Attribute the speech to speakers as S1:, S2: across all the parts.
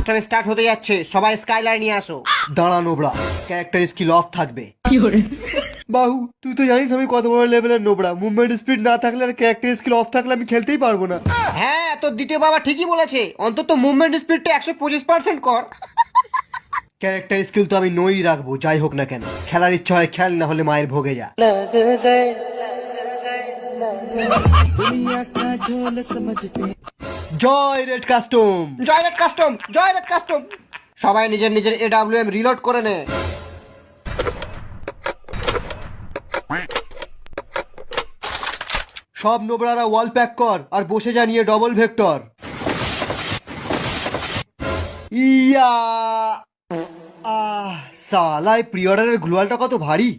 S1: Custom start হতে যাচ্ছে, সবাই স্কাইলার নিয়ে আসো। দাঁড়া নোবড়া, ক্যারেক্টার স্কিল অফ থাকবে। বাহু তুই তো জানিস আমি কত বড় লেভেলের নোবড়া, মুভমেন্ট স্পিড না থাকলে আর ক্যারেক্টার স্কিল অফ থাকলে আমি খেলতেই পারবো না। হ্যাঁ তোর দ্বিতীয় বাবা ঠিকই বলেছে, অন্তত মুভমেন্ট স্পিডটা 125% কর। ক্যারেক্টার স্কিল তো আমি নই রাখবো, যাই হোক না কেন। খেলার ইচ্ছা হয় খেল, না হলে মায়ের ভোগে যা। জয় রেড কাস্টম, জয় রেড কাস্টম, জয় রেড কাস্টম। সবাই নিজের নিজের AWM রিলোড করে নে। সব নোবরারা ওয়াল প্যাক কর আর বসে যা নিয়ে ডবল ভেক্টর। ইয়া সালাই প্রি অর্ডারের গ্লোয়ালটা কত ভারী।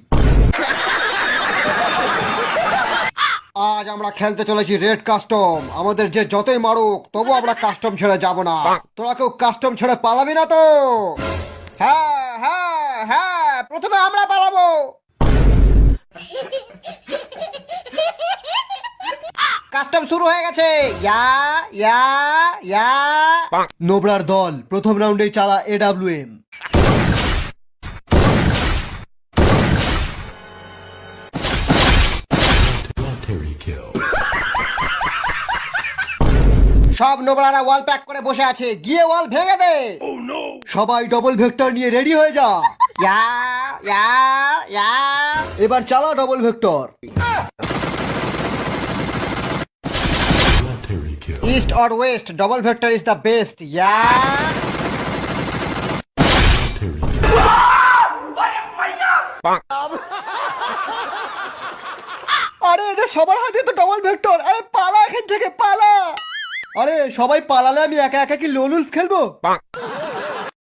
S1: আজ আমরা খেলতে চলেছি রেড কাস্টম। আমাদের যে যতই মারুক তবু আমরা কাস্টম ছেড়ে যাব না। তোরা কেউ কাস্টম ছেড়ে পালাবি না তো? হ্যাঁ হ্যাঁ হ্যাঁ, প্রথমে আমরা পালাবো। কাস্টম শুরু হয়ে গেছে। ইয়া ইয়া ইয়া। নোবরার দল প্রথম রাউন্ডে চালা AWM। সব নোবরারা ওয়াল প্যাক করে বসে আছে, গিয়ে ওয়াল ভেঙে দে। সবাই ডবল ভেক্টর নিয়ে রেডি হয়ে যা। ইয়া ইয়া ইয়া। এবার চালা double vector. East or west, double vector is the best. Yeah. আরে এটা সবার হাতে তো ডবল ভেক্টর। আরে পালা এখান থেকে, পালা। আরে সবাই পালালে আমি একা একা কি লোন উলফ খেলবো?